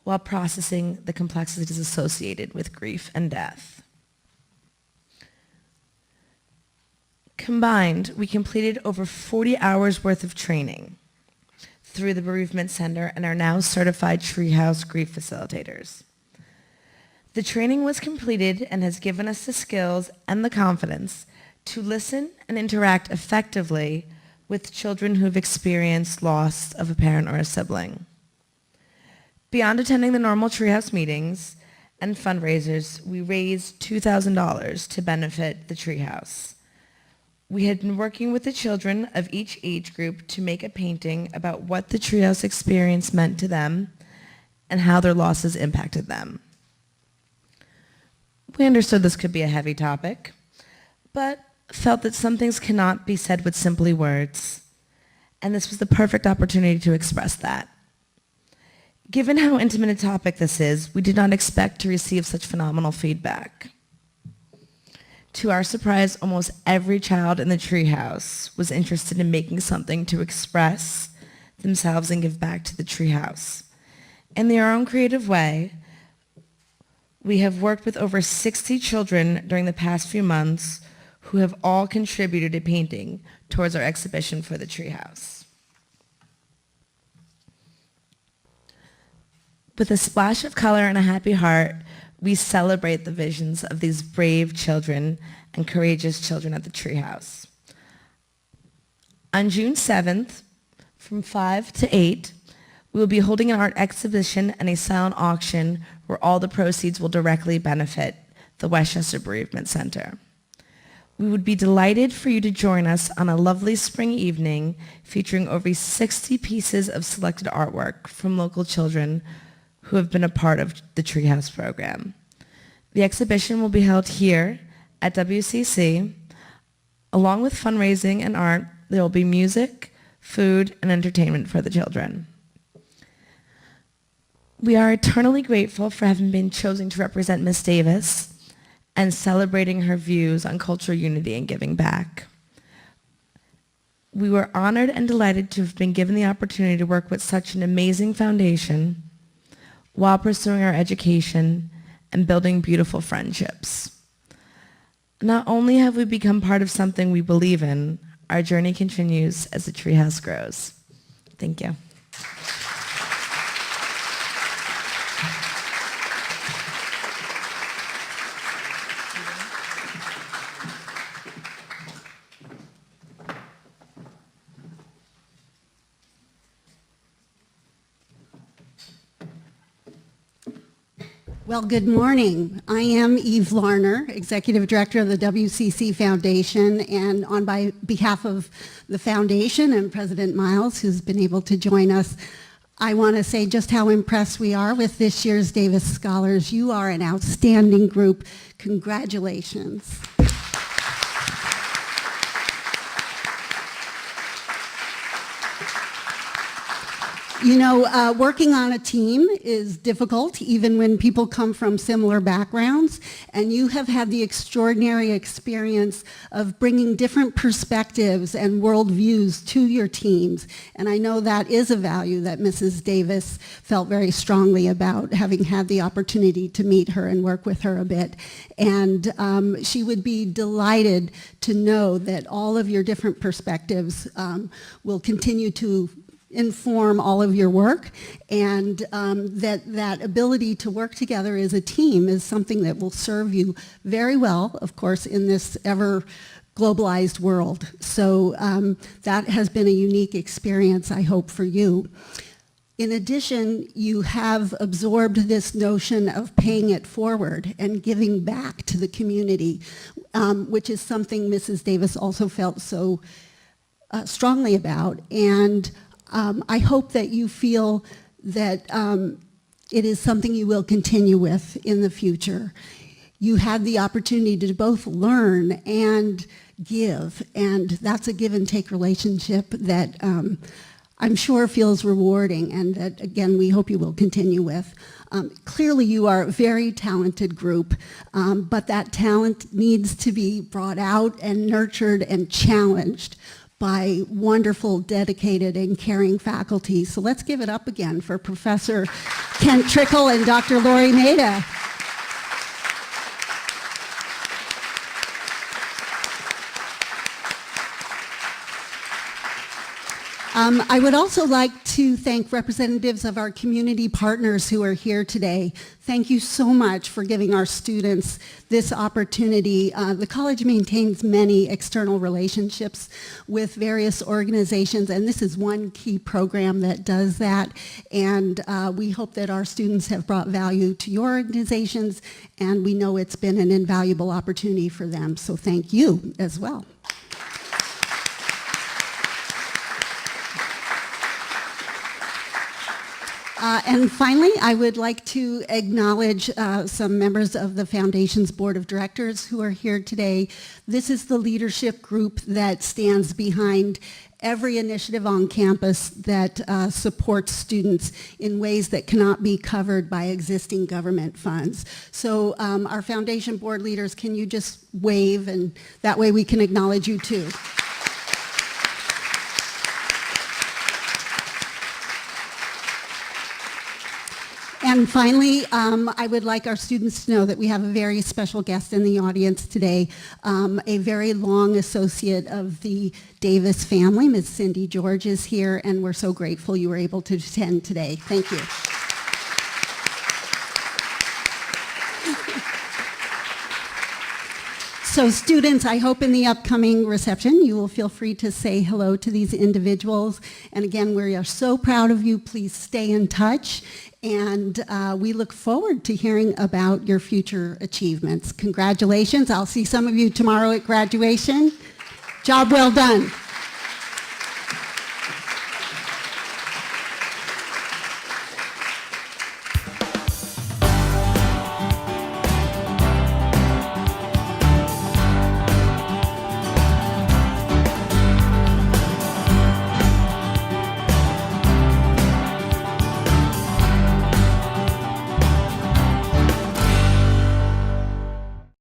while processing the complexities associated with grief and death. Combined, we completed over 40 hours worth of training through the Bereavement Center and are now certified Treehouse grief facilitators. The training was completed and has given us the skills and the confidence to listen and interact effectively with children who have experienced loss of a parent or a sibling. Beyond attending the normal Treehouse meetings and fundraisers, we raised $2,000 to benefit the Treehouse. We had been working with the children of each age group to make a painting about what the treehouse experience meant to them and how their losses impacted them. We understood this could be a heavy topic, but felt that some things cannot be said with simply words, and this was the perfect opportunity to express that. Given how intimate a topic this is, we did not expect to receive such phenomenal feedback. To our surprise, almost every child in the treehouse was interested in making something to express themselves and give back to the treehouse. In their own creative way, we have worked with over 60 children during the past few months who have all contributed a painting towards our exhibition for the treehouse. With a splash of color and a happy heart, we celebrate the visions of these brave children and courageous children at the treehouse. On June 7th, from 5 to 8, we will be holding an art exhibition and a silent auction where all the proceeds will directly benefit the Westchester Bereavement Center. We would be delighted for you to join us on a lovely spring evening featuring over 60 pieces of selected artwork from local children who have been a part of the Treehouse program. The exhibition will be held here at WCC. Along with fundraising and art, there will be music, food, and entertainment for the children. We are eternally grateful for having been chosen to represent Ms. Davis and celebrating her views on cultural unity and giving back. We were honored and delighted to have been given the opportunity to work with such an amazing foundation while pursuing our education and building beautiful friendships. Not only have we become part of something we believe in, our journey continues as the Treehouse grows. Thank you. Well, good morning. I am Eve Larner, Executive Director of the WCC Foundation, and on behalf of the Foundation and President Miles, who's been able to join us, I want to say just how impressed we are with this year's Davis Scholars. You are an outstanding group. Congratulations. You know, working on a team is difficult, even when people come from similar backgrounds, and you have had the extraordinary experience of bringing different perspectives and worldviews to your teams, and I know that is a value that Mrs. Davis felt very strongly about, having had the opportunity to meet her and work with her a bit, and she would be delighted to know that all of your different perspectives will continue to inform all of your work, and that ability to work together as a team is something that will serve you very well, of course, in this ever globalized world. So that has been a unique experience, I hope, for you. In addition, you have absorbed this notion of paying it forward and giving back to the community, which is something Mrs. Davis also felt so strongly about. And I hope that you feel that it is something you will continue with in the future. You had the opportunity to both learn and give, and that's a give and take relationship that I'm sure feels rewarding, and that, again, we hope you will continue with. Clearly, you are a very talented group, but that talent needs to be brought out and nurtured and challenged by wonderful, dedicated, and caring faculty. So let's give it up again for Professor Kent Trickle and Dr. Lori Maida. I would also like to thank representatives of our community partners who are here today. Thank you so much for giving our students this opportunity. The college maintains many external relationships with various organizations, and this is one key program that does that. And we hope that our students have brought value to your organizations, and we know it's been an invaluable opportunity for them. So thank you as well. And finally, I would like to acknowledge some members of the Foundation's Board of Directors who are here today. This is the leadership group that stands behind every initiative on campus that supports students in ways that cannot be covered by existing government funds. So our Foundation Board leaders, can you just wave, and that way we can acknowledge you too. And finally, I would like our students to know that we have a very special guest in the audience today, a very long associate of the Davis family. Ms. Cindy George is here, and we're so grateful you were able to attend today. Thank you. So students, I hope in the upcoming reception you will feel free to say hello to these individuals. And again, we are so proud of you. Please stay in touch. And we look forward to hearing about your future achievements. Congratulations. I'll see some of you tomorrow at graduation. Job well done.